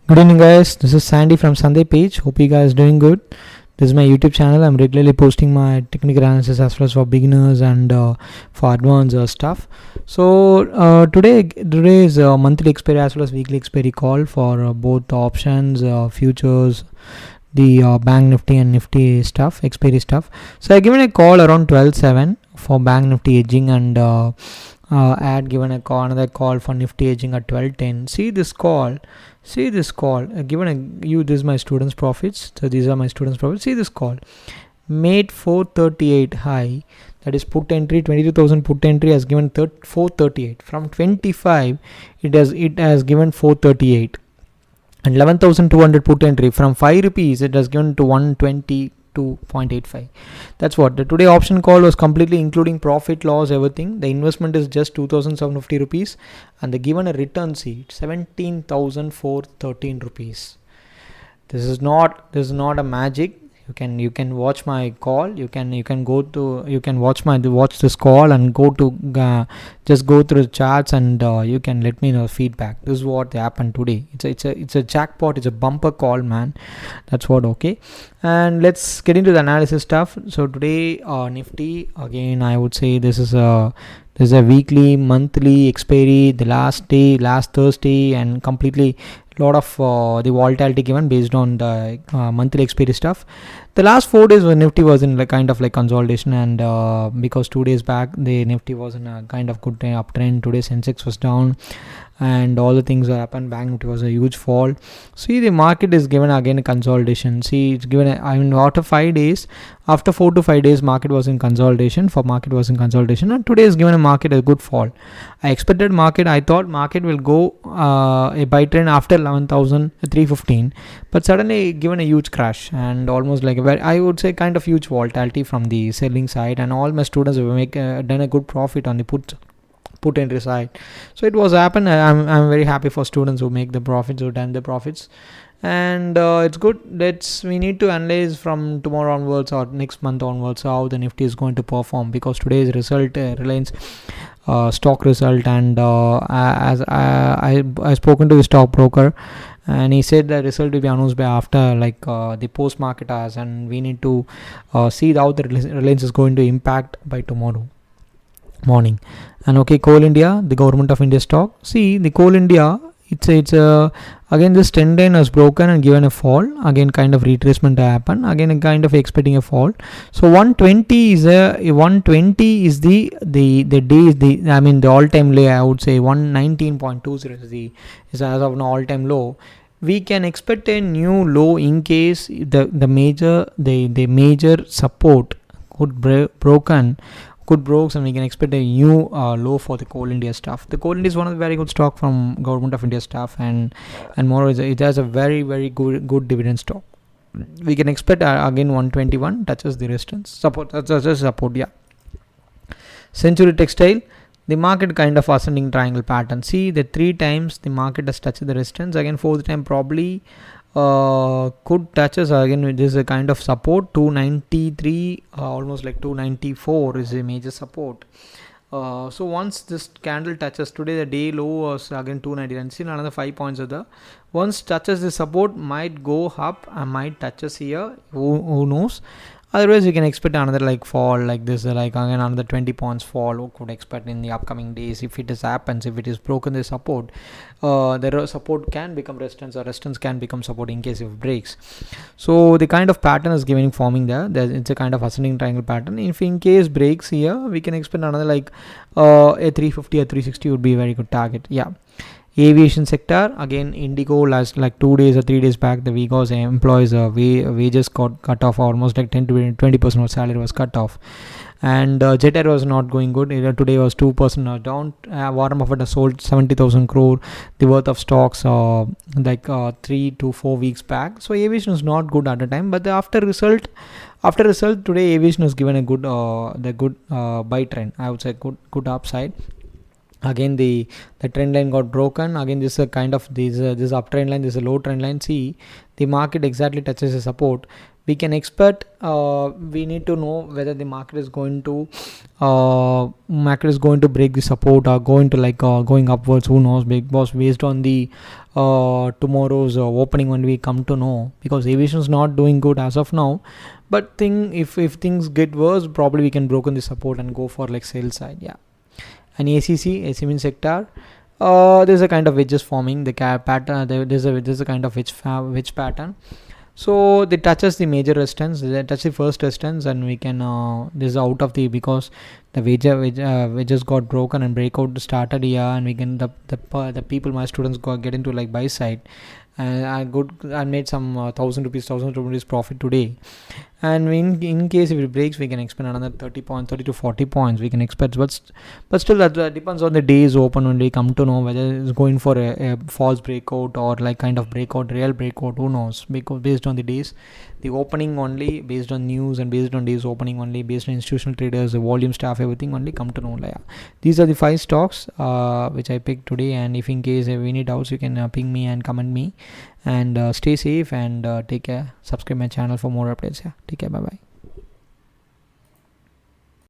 Good evening, guys. This is Sandy from Sunday Page. Hope you guys doing good. This is my YouTube channel. I'm regularly posting my technical analysis as well as for beginners and for advanced stuff. So today is monthly expiry as well as weekly expiry call for both options, futures, the Bank Nifty and Nifty stuff, expiry stuff. So I given a call around 12:07 for Bank Nifty edging, and I had given another call for Nifty edging at 12:10. See this call. Given this is my students' profits. So these are my students' profits. See this call. Made 438 high. That is put entry 22,000 put entry has given 438. From 25, it has given 438. And 11,200 put entry from 5 rupees it has given to 122.85. That's what the today option call was, completely including profit, loss, everything. The investment is just 2,750 rupees, and the given a return seat 17,413 rupees. This is not a magic. You can watch my call. You can watch this call and just go through the charts, and you can let me know feedback. This is what happened today. It's a jackpot. It's a bumper call, man. That's what. Okay, and let's get into the analysis stuff. So today Nifty, again I would say this is a weekly, monthly expiry, the last Thursday, and completely lot of the volatility given based on the monthly expiry stuff. The last 4 days when Nifty was in kind of consolidation, and because 2 days back the Nifty was in a kind of good uptrend. Today Sensex was down and all the things that happened. Bank Nifty was a huge fall. See, the market is given again a consolidation. See, it's given after 5 days, after 4 to 5 days market was in consolidation, and today is given a market a good fall. I thought market will go a buy trend after 11,315, but suddenly given a huge crash and almost I would say kind of huge volatility from the selling side, and all my students have done a good profit on the put entry side. So it was happened. I'm very happy for students who make the profits, who done the profits, and it's good. We need to analyze from tomorrow onwards or next month onwards how the Nifty is going to perform, because today's result, Reliance stock result, and as I spoken to the stockbroker, and he said the result will be announced by after the post market hours, and we need to see how the Reliance is going to impact by tomorrow morning. And okay, Coal India, the Government of India stock. See, the Coal India, it's again this trend line has broken and given a fall. Again, kind of retracement happen. Again, kind of expecting a fall. So 120 is the all time low. I would say 119.20 is as of an all time low. We can expect a new low in case the major support could broken, and we can expect a new low for the Coal India stuff. The Coal India is one of the very good stock from Government of India stuff, and moreover it has a very very good dividend stock. We can expect again 121 touches the resistance support. Yeah. Century Textile, the market kind of ascending triangle pattern. See, the 3 times the market has touched the resistance. Again, 4th time probably could touches again. This is a kind of support. 293, almost 294 is a major support. So once this candle touches, today the day low was again 299. See, another 5 points of the once touches the support, might go up and might touches here. Who knows? Otherwise, we can expect another fall like this, again another 20 points fall. Who could expect in the upcoming days if it happens? If it is broken the support, the support can become resistance, or resistance can become support in case it breaks. So the kind of pattern is forming there. It's a kind of ascending triangle pattern. If in case breaks here, we can expect another a 350 or 360 would be a very good target. Yeah. Aviation sector, again Indigo, last 2 days or 3 days back, the Vigos employees wages got cut off. Almost 10 to 20% of salary was cut off, and Jet Air was not going good. Today was 2% down. Warren Buffett has sold 70,000 crore the worth of stocks 3 to 4 weeks back. So aviation is not good at the time, but after result today aviation has given a good buy trend. I would say good upside. again the trend line got broken. Again, this is a kind of this uptrend line, this is a low trend line. See, the market exactly touches a support. We can expect, we need to know whether the market is going to break the support or going to going upwards. Who knows, big boss, based on the tomorrow's opening when we come to know, because aviation is not doing good as of now. But if things get worse, probably we can broken the support and go for like sell side. Yeah. And AC means sector, there's a kind of wedges forming the pattern. There's a kind of wedge pattern. So they touches the major resistance, they touch the first resistance, and we can this is out of the, because the wedges got broken and breakout started here, and we can the people, my students, get into like buy side, and I made some 1,000 rupees profit today. And in case if it breaks, we can expect another 30 to 40 points we can expect. But still, that depends on the days open when we come to know whether it's going for a false breakout or like kind of breakout, real breakout. Who knows, because based on the days, the opening only, based on news, and based on days opening only, based on institutional traders, the volume, staff, everything only come to know. Yeah. These are the 5 stocks which I picked today. And if in case you have any doubts, you can ping me and comment me. And stay safe and take care. Subscribe my channel for more updates. Yeah, take care. Bye bye.